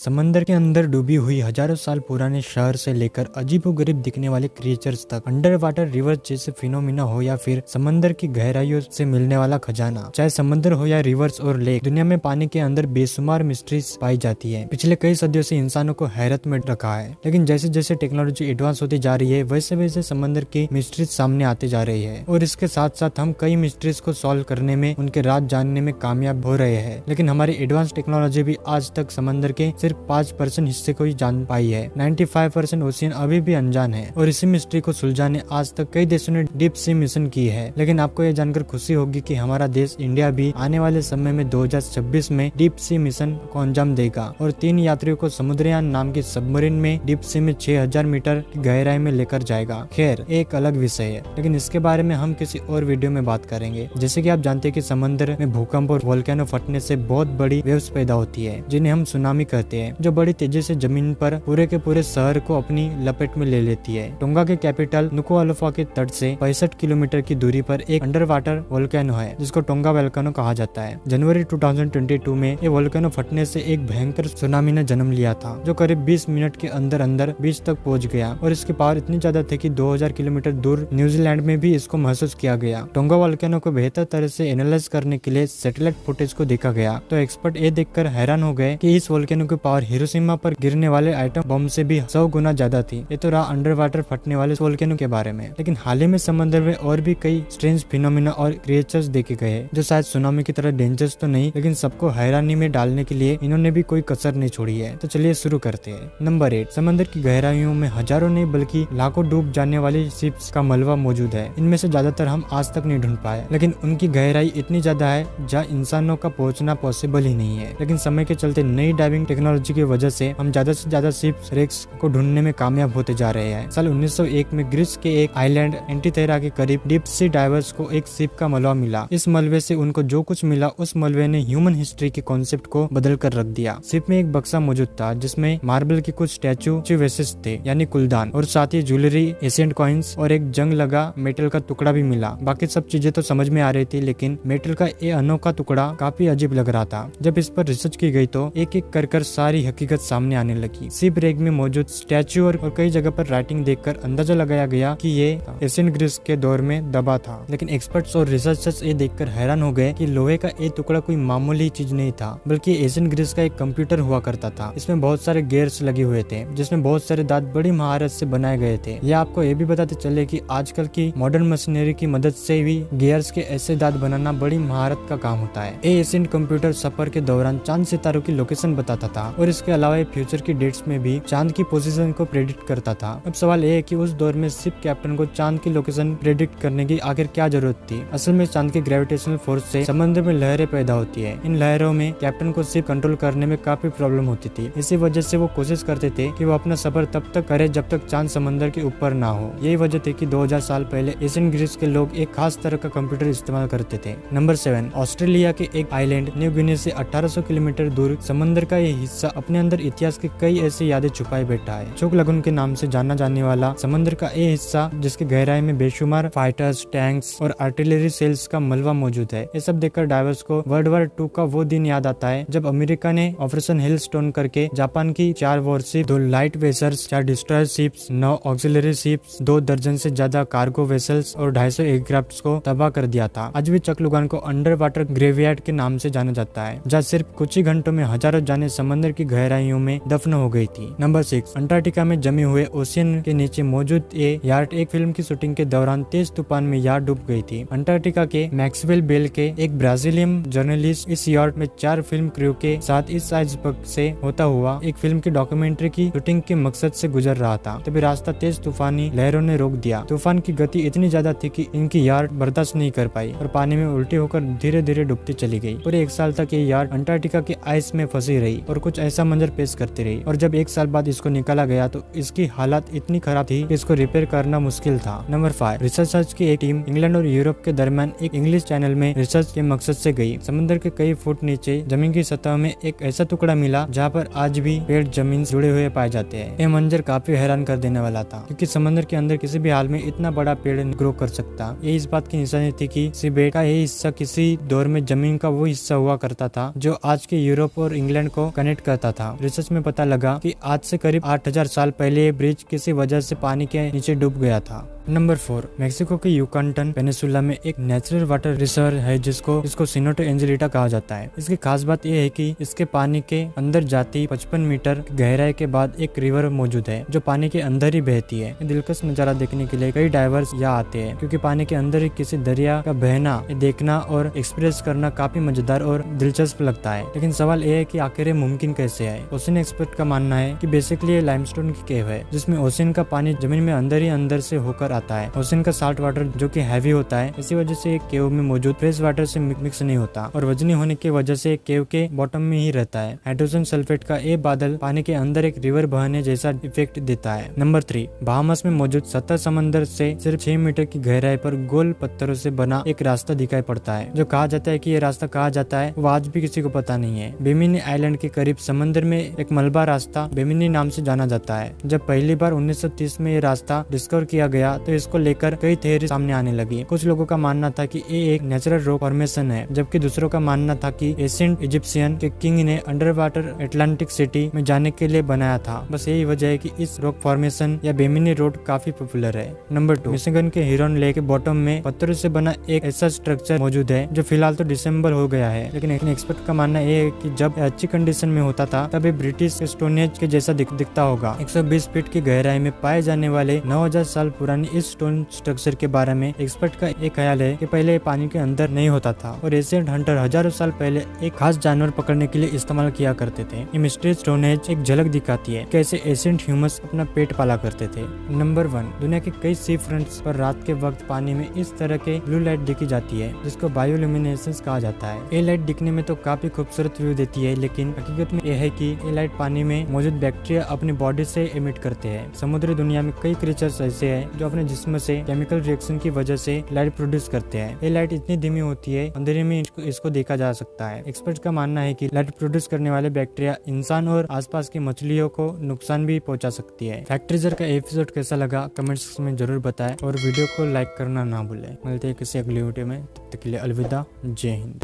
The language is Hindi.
समंदर के अंदर डूबी हुई हजारों साल पुराने शहर से लेकर अजीबोगरीब दिखने वाले क्रिएचर्स तक, अंडर वाटर रिवर जैसे फिनोमिना हो या फिर समंदर की गहराइयों से मिलने वाला खजाना, चाहे समंदर हो या रिवर्स और लेक, दुनिया में पानी के अंदर बेशुमार मिस्ट्रीज पाई जाती है। पिछले कई सदियों से इंसानों को हैरत में रखा है, लेकिन जैसे जैसे टेक्नोलॉजी एडवांस होती जा रही है वैसे वैसे समंदर की मिस्ट्रीज सामने आते जा रही है और इसके साथ साथ हम कई मिस्ट्रीज को सॉल्व करने में, उनके राज जानने में कामयाब हो रहे हैं। लेकिन हमारी एडवांस टेक्नोलॉजी भी आज तक समंदर के सिर्फ 5% हिस्से को ही जान पाई है। 95% ओशियन अभी भी अनजान है और इसी मिस्ट्री को सुलझाने आज तक कई देशों ने डीप सी मिशन की है। लेकिन आपको यह जानकर खुशी होगी कि हमारा देश इंडिया भी आने वाले समय में 2026 में डीप सी मिशन को अंजाम देगा और 3 यात्रियों को समुद्रयान नाम की सबमरीन में डीप सी में 6000 मीटर की गहराई में लेकर जाएगा। खैर, एक अलग विषय है, लेकिन इसके बारे में हम किसी और वीडियो में बात करेंगे। जैसे कि आप जानते हैं कि समंदर में भूकंप और वोल्केनो फटने से बहुत बड़ी वेव्स पैदा होती है, जिन्हें हम सुनामी कहते हैं, जो बड़ी तेजी से जमीन पर पूरे के पूरे शहर को अपनी लपेट में ले लेती है। टोंगा के कैपिटल नुकुआलोफा के तट से 65 किलोमीटर की दूरी पर एक अंडर वाटर वोल्केनो है, जिसको टोंगा वोल्केनो कहा जाता है। जनवरी 2022 में ये वोल्केनो फटने से एक भयंकर सुनामी ने जन्म लिया था, जो करीब 20 मिनट के अंदर अंदर बीच तक पहुंच गया और इसकी पावर इतनी ज्यादा थी कि 2000 किलोमीटर दूर न्यूजीलैंड में भी इसको महसूस किया गया। टोंगा वोल्केनो को बेहतर तरह से एनालाइज करने के लिए सैटेलाइट फुटेज को देखा गया, तो एक्सपर्ट ये देखकर हैरान हो गए कि इस वोल्केनो की पावर हिरोशिमा पर गिरने वाले आइटम बम से भी 100 गुना ज्यादा थी। ये तो रहा अंडर वाटर फटने वाले वोल्केनो के बारे में, लेकिन हाल ही में समंदर में और भी कई स्ट्रेंज फिनोमिना और क्रिएचर्स देखे गए हैं, जो शायद सुनामी की तरह डेंजरस तो नहीं, लेकिन सबको हैरानी में डालने के लिए इन्होंने भी कोई कसर नहीं छोड़ी है। तो चलिए शुरू करते हैं। नंबर 8, समंदर की गहराइयों में हजारों नहीं बल्कि लाखों डूब जाने वाली शिप्स का मलबा मौजूद है। इनमें से ज्यादातर हम आज तक नहीं ढूंढ पाए, लेकिन उनकी गहराई इतनी ज्यादा है जहाँ इंसानों का पहुंचना पॉसिबल ही नहीं है। लेकिन समय के चलते नई डाइविंग टेक्नोलॉजी की वजह से हम ज्यादा से ज्यादा शिप्स रेक्स को ढूंढने में कामयाब होते जा रहे हैं। साल 1901 में ग्रीस के एक आइलैंड एंटीथेरा के करीब डीप सी डाइवर्स को एक शिप का मलबा मिला। इस मलबे से उनको जो कुछ मिला, उस मलबे ने ह्यूमन हिस्ट्री के कॉन्सेप्ट को बदल कर रख दिया। शिप में एक बक्सा मौजूद था जिसमें मार्बल के कुछ स्टैचू वेसेस थे, यानी कुलदान, और साथ ही ज्वेलरी, एशियंट कॉइन्स और एक जंग लगा मेटल का टुकड़ा भी मिला। बाकी सब चीजें तो समझ में आ रही थी, लेकिन मेटल का ये अनोखा टुकड़ा काफी अजीब लग रहा था। जब इस पर रिसर्च की गई तो एक एक कर सारी हकीकत सामने आने लगी। शिप रेक में मौजूद स्टैचू और कई जगह पर राइटिंग देखकर अंदाजा लगाया गया कि ये एशियन ग्रीस के दौर में दबा था। लेकिन एक्सपर्ट्स और रिसर्चर्स ये देखकर हैरान हो गए कि लोहे का ये टुकड़ा कोई मामूली चीज नहीं था, बल्कि एशियन ग्रीस का एक कंप्यूटर हुआ करता था। इसमें बहुत सारे गियर्स लगे हुए थे, जिसमें बहुत सारे दांत बड़ी महारत से बनाए गए थे। यह आपको ये भी बताते चले कि आजकल की मॉडर्न मशीनरी की मदद से भी गियर्स के ऐसे दांत बनाना बड़ी महारत का काम होता है। ये एशियन कंप्यूटर सफर के दौरान चांद सितारों की लोकेशन बताता था और इसके अलावा ये फ्यूचर की डेट्स में भी चांद की पोजीशन को प्रेडिक्ट करता था। अब सवाल ये है कि उस दौर में शिप कैप्टन को चांद की लोकेशन प्रेडिक्ट करने की आखिर क्या जरूरत थी। असल में चांद की ग्रेविटेशनल फोर्स से समंदर में लहरें पैदा होती है। इन लहरों में कैप्टन को शिप कंट्रोल करने में काफी प्रॉब्लम होती थी। इसी वजह से वो कोशिश करते थे कि वो अपना सफर तब तक करे जब तक चांद समंदर के ऊपर ना हो। यही वजह थी कि 2000 साल पहले एशियन ग्रीस के लोग एक खास तरह का कंप्यूटर इस्तेमाल करते थे। नंबर 7, ऑस्ट्रेलिया के एक आइलैंड न्यू गिनी से 1800 किलोमीटर दूर समंदर का ये हिस्सा अपने अंदर इतिहास की कई ऐसी यादें छुपाए बैठा है। चोक लगुन के नाम से जाना जाने वाला समंदर का ये हिस्सा, जिसकी गहराई में बेशुमार फाइटर्स, टैंक्स और आर्टिलरी सेल्स का मलबा मौजूद है। ये सब देखकर डाइवर्स को वर्ल्ड वॉर 2 का वो दिन याद आता है जब अमेरिका ने ऑपरेशन हेलस्टोन करके जापान की 4 worship, 2 light vessels, 4 destroyer ships, 9 auxiliary ships, 2 दर्जन से ज्यादा कार्गो वेसल्स और 250 एयरक्राफ्ट को तबाह कर दिया था। आज भी चकलुगान को अंडर वाटर ग्रेवयार्ड के नाम से जाना जाता है, जहाँ सिर्फ कुछ ही घंटों में हजारों जाने समंदर की गहराइयों में दफन हो गई थी। नंबर 6, अंटार्कटिका में जमे हुए ओशियन के नीचे मौजूद ये यार्ड एक फिल्म की शूटिंग के दौरान तेज तूफान में यार्ड डूब गई थी। अंटार्कटिका के मैक्सवेल बेल के एक ब्राजीलियन जर्नलिस्ट इस यार्ड में 4 फिल्म क्रू के साथ इस आइसबर्ग से होता हुआ एक फिल्म की डॉक्यूमेंट्री की शूटिंग के मकसद से गुजर रहा था। तभी रास्ता तेज तूफानी लहरों ने रोक दिया। तूफान की गति इतनी ज्यादा थी कि इनकी यार्ड बर्दाश्त नहीं कर पाई और पानी में उल्टी होकर धीरे धीरे डूबती चली गई। पूरे 1 साल तक ये यार्ड अंटार्कटिका के आइस में फंसी रही और कुछ ऐसा मंजर पेश करती रही। और जब 1 साल बाद इसको निकाला गया तो इसकी हालत इतनी खराब थी कि इसको रिपेयर करना मुश्किल था। नंबर 5, रिसर्चर्स की एक टीम इंग्लैंड और यूरोप के दरमियान एक इंग्लिश चैनल में रिसर्च के मकसद से गई। समंदर के कई फुट नीचे जमीन की सतह में एक ऐसा टुकड़ा मिला जहाँ पर आज भी पेड़ जमीन से जुड़े हुए पाए जाते हैं। यह मंजर काफी हैरान कर देने वाला था, क्योंकि समंदर के अंदर किसी भी हाल में इतना बड़ा पेड़ ग्रो कर सकता। ये इस बात की निशानी थी कि सीबेड का ये हिस्सा किसी दौर में जमीन का वो हिस्सा हुआ करता था जो आज के यूरोप और इंग्लैंड को कनेक्ट करता था। रिसर्च में पता लगा कि आज से करीब 8000 साल पहले ये ब्रिज किसी वजह से पानी के नीचे डूब गया था। नंबर 4, मेक्सिको के युकाटन पेनिसुला में एक नेचुरल वाटर रिजर्व है जिसको सिनोटो एंजेलिटा कहा जाता है। इसकी खास बात यह है कि इसके पानी के अंदर जाती 55 मीटर गहराई के बाद एक रिवर मौजूद है जो पानी के अंदर ही बहती है। दिलकश नजारा देखने के लिए कई डाइवर्स यहाँ आते हैं क्योंकि पानी के अंदर ही किसी दरिया का बहना देखना और एक्सपीरियंस करना काफी मजेदार और दिलचस्प लगता है। लेकिन सवाल यह है कि आखिर ये मुमकिन कैसे है। ओशन एक्सपर्ट का मानना है कि बेसिकली ये लाइमस्टोन की केव है जिसमें ओशन का पानी जमीन में अंदर ही अंदर से होकर आता है। ओशन का साल्ट वाटर जो कि हैवी होता है, इसी वजह से एक केव में मौजूद फ्रेश वाटर से मिक्स नहीं होता और वजनी होने की वजह से केव के बॉटम में ही रहता है। हाइड्रोजन सल्फेट का ये बादल पानी के अंदर एक रिवर बहने जैसा इफेक्ट देता है। नंबर 3, बहामास में मौजूद सतह समंदर से सिर्फ 6 मीटर की गहराई पर गोल पत्थरों से बना एक रास्ता दिखाई पड़ता है। जो कहा जाता है कि ये रास्ता कहा जाता है वो आज भी किसी को पता नहीं है। बेमिनी आइलैंड के करीब समंदर में एक मलबा रास्ता बेमिनी नाम से जाना जाता है। जब पहली बार 1930 में ये रास्ता डिस्कवर किया गया तो इसको लेकर कई थ्योरी सामने आने लगी। कुछ लोगों का मानना था कि ये एक नेचुरल रॉक फॉर्मेशन है, जबकि दूसरों का मानना था कि एंशिएंट इजिप्शियन के किंग ने अंडर वाटर अटलांटिक सिटी में जाने के लिए बनाया था। बस यही वजह है कि इस रॉक फॉर्मेशन या बेमिनी रोड काफी पॉपुलर है। नंबर 2, मिशिगन के हिरन लेक के बॉटम में पत्थरों से बना एक ऐसा स्ट्रक्चर मौजूद है जो फिलहाल तो डिसेंबल हो गया है, लेकिन एक एक्सपर्ट का मानना यह है कि जब अच्छी कंडीशन में होता था तब ये ब्रिटिश स्टोनेज के जैसा दिखता होगा। 120 फीट की गहराई में पाए जाने वाले 9000 साल पुरानी इस स्टोन स्ट्रक्चर के बारे में एक्सपर्ट का एक ख्याल है कि पहले ये पानी के अंदर नहीं होता था और एशियंट हंटर हजारों साल पहले एक खास जानवर पकड़ने के लिए इस्तेमाल किया करते थे। ये मिस्ट्री स्टोनेज एक झलक दिखाती है कैसे एशियंट ह्यूमंस अपना पेट पाला करते थे। नंबर 1, दुनिया के कई सी फ्रंट्स पर रात के वक्त पानी में इस तरह के ब्लू लाइट दिखी जाती है जिसको बायोल्यूमिनेसेंस कहा जाता है। ये लाइट दिखने में तो काफी खूबसूरत व्यू देती है, लेकिन हकीकत में यह है कि ये लाइट पानी में मौजूद बैक्टीरिया अपनी बॉडी से एमिट करते हैं। समुद्री दुनिया में कई क्रीचर्स ऐसे हैं जो अपने जिस्म से केमिकल रिएक्शन की वजह से लाइट प्रोड्यूस करते हैं। ये लाइट इतनी धीमी होती है अंधेरे में इसको देखा जा सकता है। एक्सपर्ट का मानना है कि लाइट प्रोड्यूस करने वाले बैक्टीरिया इंसान और आसपास की मछलियों को नुकसान भी पहुंचा सकती है। फैक्ट्रीजर का एपिसोड कैसा लगा कमेंट्स में जरूर बताएं और वीडियो को लाइक करना ना भूलें। मिलते हैं किसी अगली वीडियो में, तब तक के लिए अलविदा, जय हिंद।